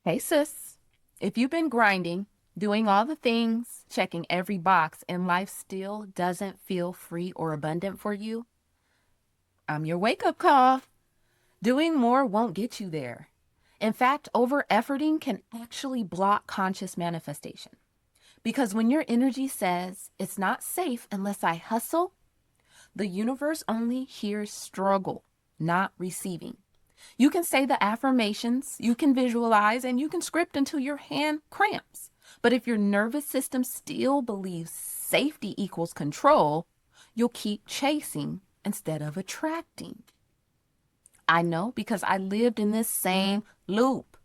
Hey, sis. If you've been grinding, doing all the things, checking every box, and life still doesn't feel free or abundant for you, I'm your wake-up call. Doing more won't get you there. In fact, over-efforting can actually block conscious manifestation. Because when your energy says, it's not safe unless I hustle, the universe only hears struggle, not receiving. You can say the affirmations, you can visualize, and you can script until your hand cramps. But if your nervous system still believes safety equals control, you'll keep chasing instead of attracting. I know because I lived in this same loop.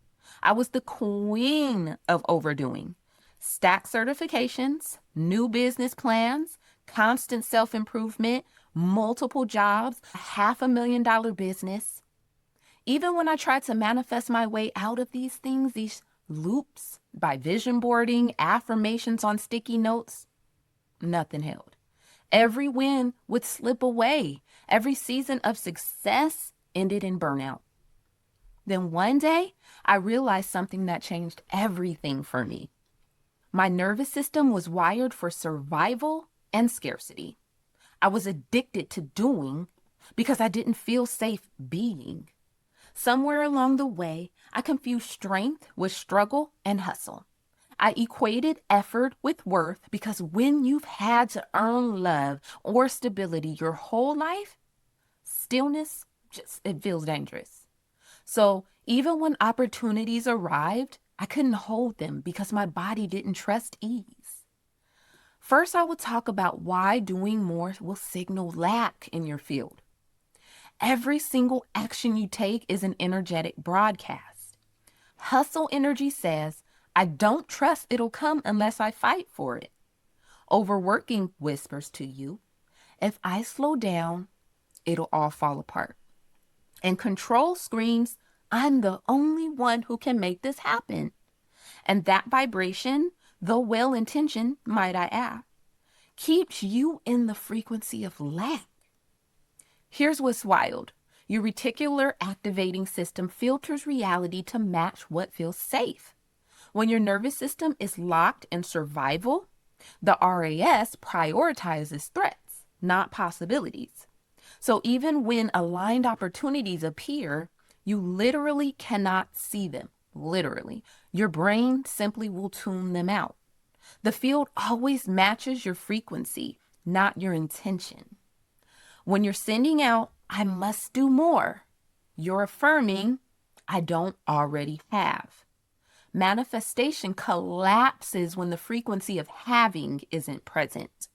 I was the queen of overdoing. Stack certifications, new business plans, constant self-improvement, multiple jobs, $500,000 business. Even when I tried to manifest my way out of these things, these loops, by vision boarding, affirmations on sticky notes, nothing held. Every win would slip away. Every season of success ended in burnout. Then one day, I realized something that changed everything for me. My nervous system was wired for survival and scarcity. I was addicted to doing because I didn't feel safe being. Somewhere along the way, I confused strength with struggle and hustle. I equated effort with worth because when you've had to earn love or stability your whole life, stillness it feels dangerous. So even when opportunities arrived, I couldn't hold them because my body didn't trust ease. First, I will talk about why doing more will signal lack in your field. Every single action you take is an energetic broadcast. Hustle energy says, I don't trust it'll come unless I fight for it. Overworking whispers to you, if I slow down, it'll all fall apart. And control screams, I'm the only one who can make this happen. And that vibration, though well-intentioned, might I add, keeps you in the frequency of lack. Here's what's wild. Your reticular activating system filters reality to match what feels safe. When your nervous system is locked in survival, the RAS prioritizes threats, not possibilities. So even when aligned opportunities appear, you literally cannot see them. Literally. Your brain simply will tune them out. The field always matches your frequency, not your intention. When you're sending out, I must do more, you're affirming, I don't already have. Manifestation collapses when the frequency of having isn't present.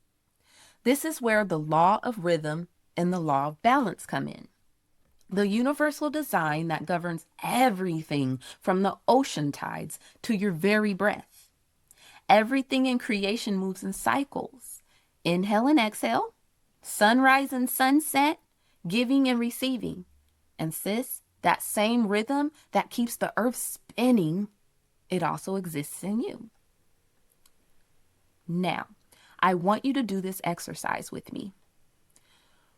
This is where the law of rhythm and the law of balance come in. The universal design that governs everything from the ocean tides to your very breath. Everything in creation moves in cycles. Inhale and exhale, sunrise and sunset, giving and receiving. And sis, that same rhythm that keeps the earth spinning, it also exists in you. Now, I want you to do this exercise with me.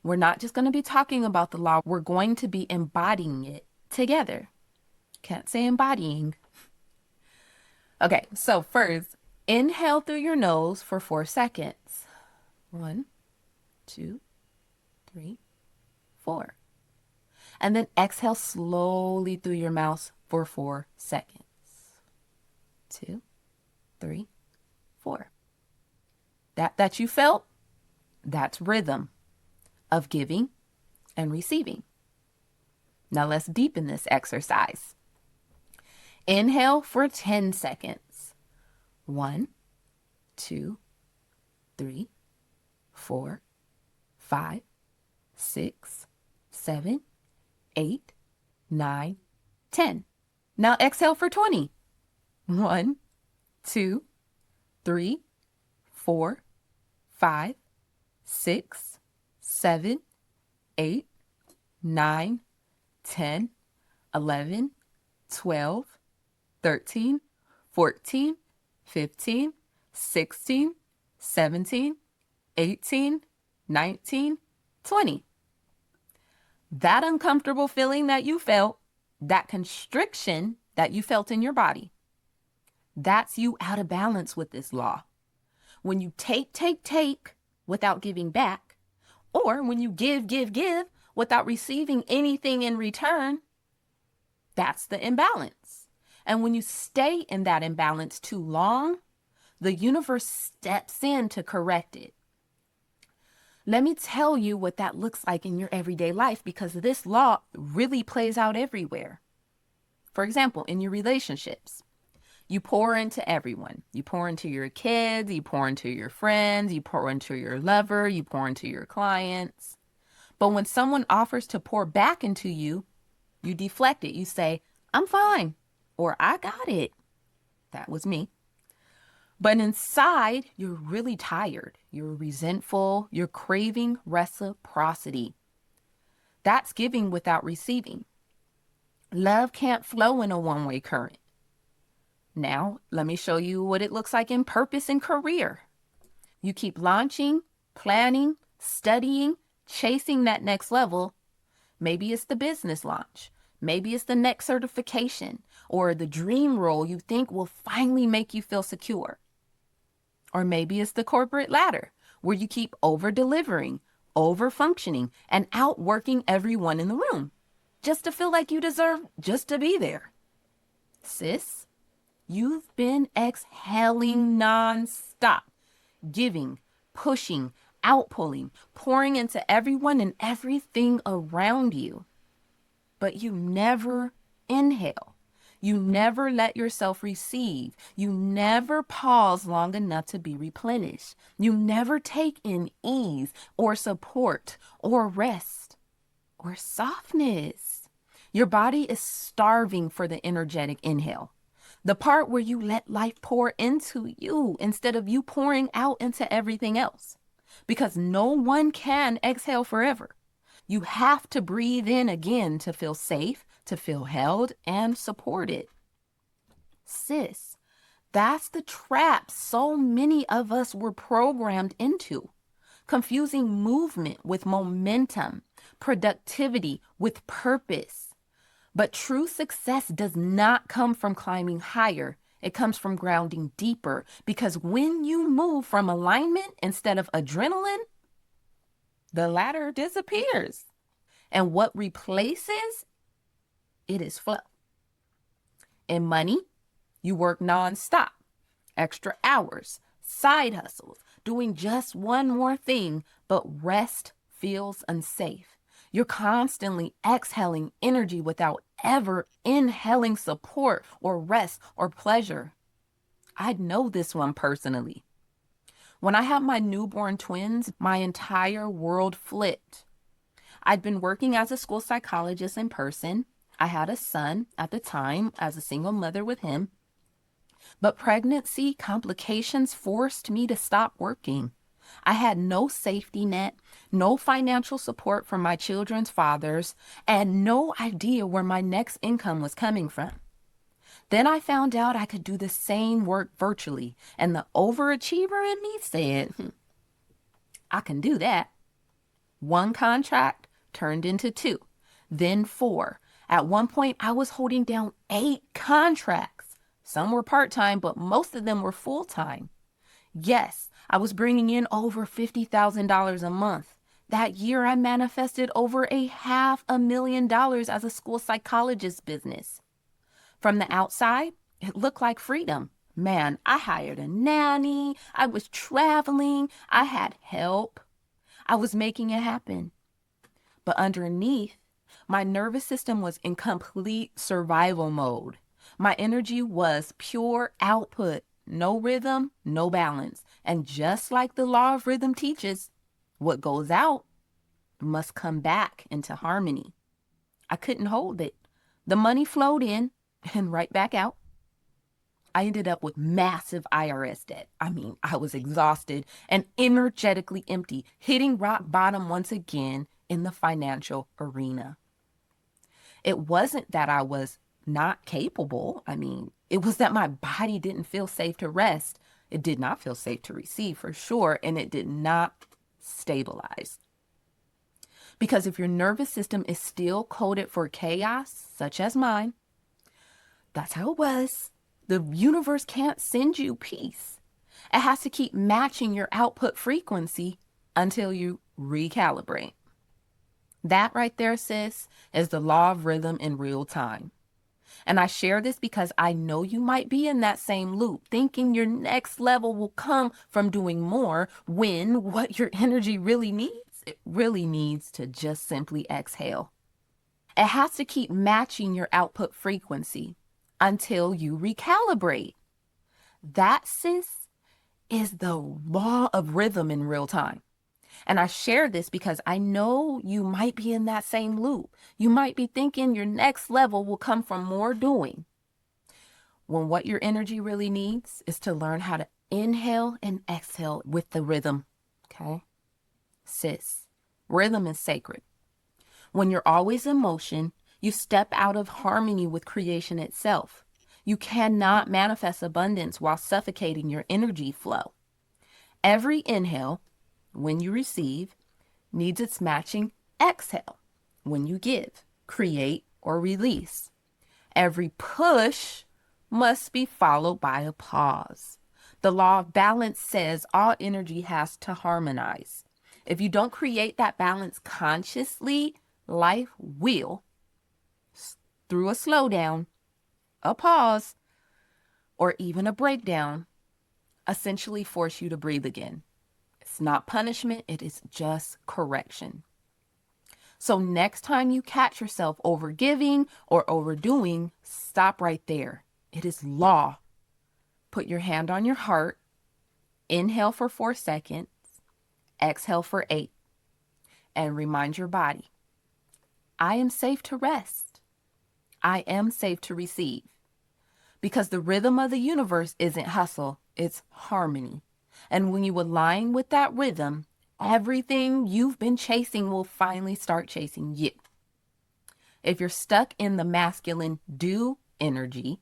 We're not just going to be talking about the law, we're going to be embodying it together. Can't say embodying. Okay, so first, inhale through your nose for 4 seconds. 1, 2, 3, 4. And then exhale slowly through your mouth for 4 seconds. 2, 3, 4. That you felt, that's rhythm of giving and receiving. Now let's deepen this exercise. Inhale for 10 seconds. 1, 2, 3, 4, 5, 6, 7, 8, 9, 10. Now exhale for 20. 1, 2, 3, 4, 5, 6, 7, 8, 9, 10, 11, 12, 13, 14, 15, 16, 17, 18, 19, 20. That uncomfortable feeling that you felt, that constriction that you felt in your body, that's you out of balance with this law. When you take without giving back, or when you give without receiving anything in return, that's the imbalance. And when you stay in that imbalance too long, the universe steps in to correct it. Let me tell you what that looks like in your everyday life, because this law really plays out everywhere. For example, in your relationships, you pour into everyone. You pour into your kids, you pour into your friends, you pour into your lover, you pour into your clients. But when someone offers to pour back into you, you deflect it. You say, I'm fine, or I got it. That was me. But inside, you're really tired. You're resentful. You're craving reciprocity. That's giving without receiving. Love can't flow in a one-way current. Now, let me show you what it looks like in purpose and career. You keep launching, planning, studying, chasing that next level. Maybe it's the business launch. Maybe it's the next certification or the dream role you think will finally make you feel secure. Or maybe it's the corporate ladder where you keep over-delivering, over-functioning, and outworking everyone in the room just to feel like you deserve just to be there. Sis, you've been exhaling nonstop, giving, pushing, outpulling, pouring into everyone and everything around you. But you never inhale. You never let yourself receive. You never pause long enough to be replenished. You never take in ease or support or rest or softness. Your body is starving for the energetic inhale. The part where you let life pour into you instead of you pouring out into everything else. Because no one can exhale forever. You have to breathe in again to feel safe, to feel held and supported. Sis, that's the trap so many of us were programmed into. Confusing movement with momentum, productivity with purpose. But true success does not come from climbing higher. It comes from grounding deeper, because when you move from alignment instead of adrenaline, the ladder disappears. And what replaces it is flow. In money, you work nonstop, extra hours, side hustles, doing just one more thing, but rest feels unsafe. You're constantly exhaling energy without ever inhaling support or rest or pleasure. I know this one personally. When I had my newborn twins, my entire world flipped. I'd been working as a school psychologist in person. I had a son at the time as a single mother with him. But pregnancy complications forced me to stop working. I had no safety net, no financial support from my children's fathers, and no idea where my next income was coming from. Then I found out I could do the same work virtually, and the overachiever in me said, I can do that. One contract turned into 2, then 4. At one point, I was holding down 8 contracts. Some were part-time, but most of them were full-time. Yes, I was bringing in over $50,000 a month. That year, I manifested over $500,000 as a school psychologist business. From the outside, it looked like freedom. Man, I hired a nanny. I was traveling. I had help. I was making it happen. But underneath, my nervous system was in complete survival mode. My energy was pure output, no rhythm, no balance. And just like the law of rhythm teaches, what goes out must come back into harmony. I couldn't hold it. The money flowed in and right back out. I ended up with massive IRS debt. I was exhausted and energetically empty, hitting rock bottom once again in the financial arena. It wasn't that I was not capable. It was that my body didn't feel safe to rest. It did not feel safe to receive for sure, and it did not stabilize. Because if your nervous system is still coded for chaos, such as mine, That's how it was. The universe can't send you peace. It has to keep matching your output frequency until you recalibrate. That right there, sis, is the law of rhythm in real time. And I share this because I know you might be in that same loop, thinking your next level will come from doing more when what your energy really needs, it really needs to just simply exhale. It has to keep matching your output frequency until you recalibrate. That, sis, is the law of rhythm in real time. And I share this because I know you might be in that same loop. You might be thinking your next level will come from more doing, when what your energy really needs is to learn how to inhale and exhale with the rhythm. Okay? Sis, rhythm is sacred. When you're always in motion, you step out of harmony with creation itself. You cannot manifest abundance while suffocating your energy flow. Every inhale, when you receive, needs its matching exhale when you give, create, or release. Every push must be followed by a pause. The law of balance says all energy has to harmonize. If you don't create that balance consciously, life will, through a slowdown, a pause, or even a breakdown, essentially force you to breathe again. It's not punishment, it is just correction. So next time you catch yourself overgiving or overdoing, stop right there. It is law. Put your hand on your heart, inhale for 4 seconds, exhale for 8, and remind your body, I am safe to rest. I am safe to receive. Because the rhythm of the universe isn't hustle, it's harmony. And when you align with that rhythm, everything you've been chasing will finally start chasing you. If you're stuck in the masculine do energy,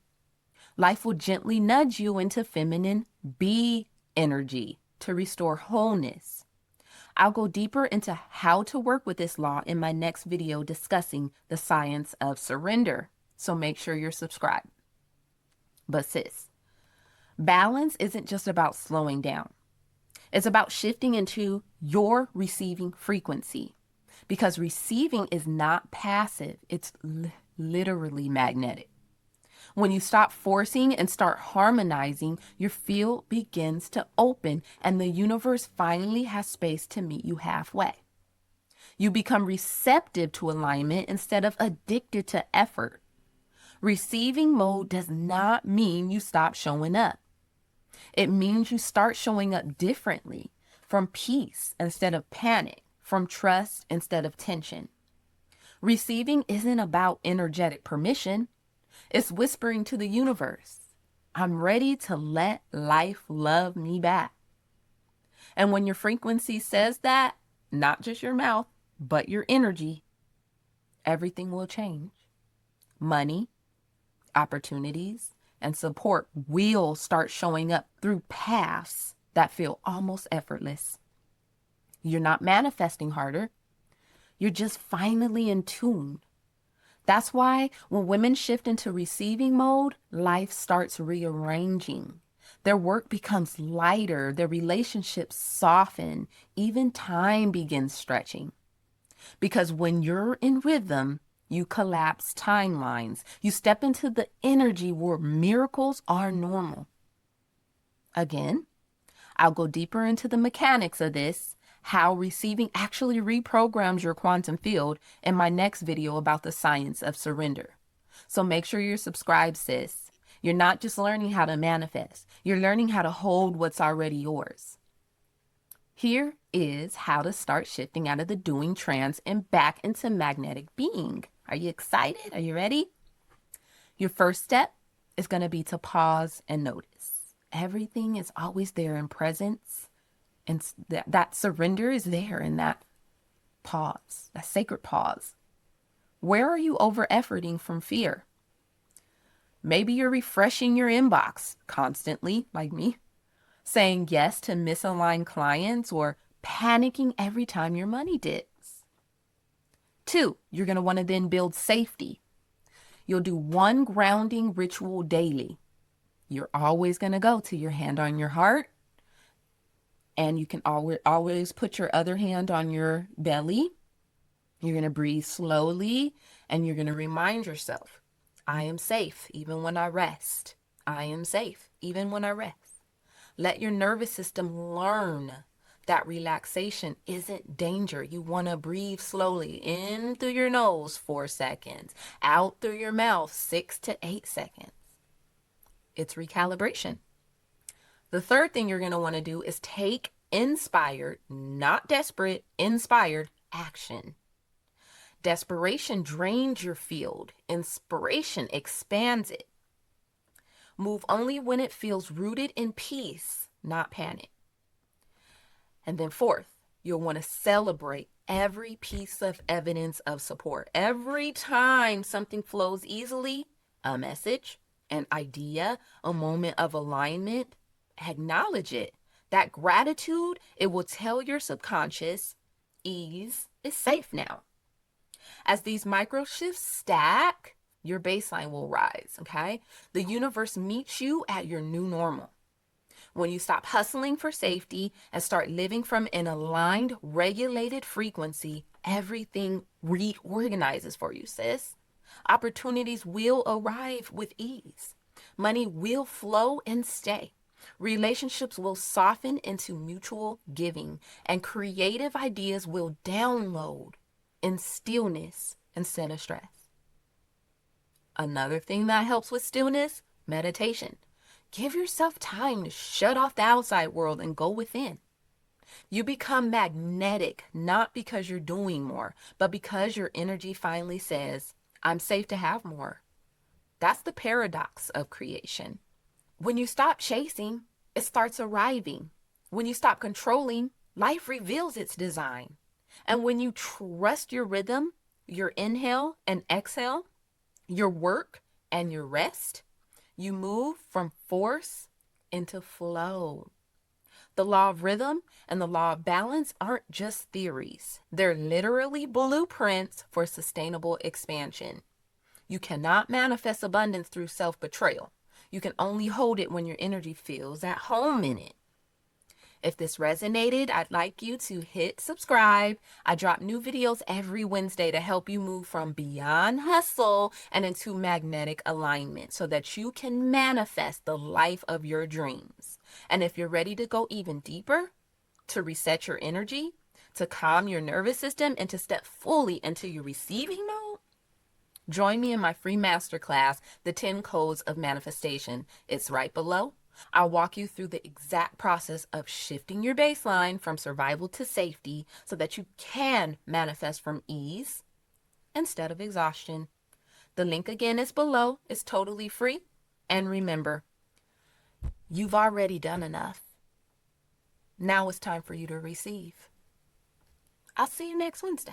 life will gently nudge you into feminine be energy to restore wholeness. I'll go deeper into how to work with this law in my next video discussing the science of surrender. So make sure you're subscribed. But sis, balance isn't just about slowing down. It's about shifting into your receiving frequency, because receiving is not passive. It's literally magnetic. When you stop forcing and start harmonizing, your field begins to open and the universe finally has space to meet you halfway. You become receptive to alignment instead of addicted to effort. Receiving mode does not mean you stop showing up. It means you start showing up differently, from peace instead of panic, from trust instead of tension. Receiving isn't about energetic permission. It's whispering to the universe, I'm ready to let life love me back. And when your frequency says that, not just your mouth, but your energy, everything will change. Money, opportunities, and support will start showing up through paths that feel almost effortless. You're not manifesting harder. You're just finally in tune. That's why when women shift into receiving mode, life starts rearranging. Their work becomes lighter, their relationships soften, even time begins stretching. Because when you're in rhythm, you collapse timelines. You step into the energy where miracles are normal. Again, I'll go deeper into the mechanics of this, how receiving actually reprograms your quantum field, in my next video about the science of surrender. So make sure you're subscribed, sis. You're not just learning how to manifest. You're learning how to hold what's already yours. Here is how to start shifting out of the doing trance and back into magnetic being. Are you excited? Are you ready? Your first step is going to be to pause and notice. Everything is always there in presence. And that surrender is there in that pause, that sacred pause. Where are you over-efforting from fear? Maybe you're refreshing your inbox constantly, like me, saying yes to misaligned clients, or panicking every time your money dips. 2, you're going to want to then build safety. You'll do one grounding ritual daily. You're always going to go to your hand on your heart, and you can always put your other hand on your belly. You're going to breathe slowly, and you're going to remind yourself, I am safe even when I rest. I am safe even when I rest. Let your nervous system learn that relaxation isn't danger. You want to breathe slowly in through your nose 4 seconds, out through your mouth 6 to 8 seconds. It's recalibration. The third thing you're going to want to do is take inspired, not desperate, inspired action. Desperation drains your field. Inspiration expands it. Move only when it feels rooted in peace, not panic. And then fourth, you'll want to celebrate every piece of evidence of support. Every time something flows easily, a message, an idea, a moment of alignment, acknowledge it. That gratitude, it will tell your subconscious, ease is safe now. As these micro shifts stack, your baseline will rise, okay? The universe meets you at your new normal. When you stop hustling for safety and start living from an aligned, regulated frequency, everything reorganizes for you, sis. Opportunities will arrive with ease. Money will flow and stay. Relationships will soften into mutual giving, and creative ideas will download in stillness instead of stress. Another thing that helps with stillness, meditation. Give yourself time to shut off the outside world and go within. You become magnetic, not because you're doing more, but because your energy finally says, I'm safe to have more. That's the paradox of creation. When you stop chasing, it starts arriving. When you stop controlling, life reveals its design. And when you trust your rhythm, your inhale and exhale, your work and your rest, you move from force into flow. The law of rhythm and the law of balance aren't just theories. They're literally blueprints for sustainable expansion. You cannot manifest abundance through self-betrayal. You can only hold it when your energy feels at home in it. If this resonated, I'd like you to hit subscribe. I drop new videos every Wednesday to help you move from beyond hustle and into magnetic alignment so that you can manifest the life of your dreams. And if you're ready to go even deeper, to reset your energy, to calm your nervous system, and to step fully into your receiving mode, join me in my free masterclass, The 10 Codes of Manifestation. It's right below. I'll walk you through the exact process of shifting your baseline from survival to safety so that you can manifest from ease instead of exhaustion. The link again is below. It's totally free. And remember, you've already done enough. Now it's time for you to receive. I'll see you next Wednesday.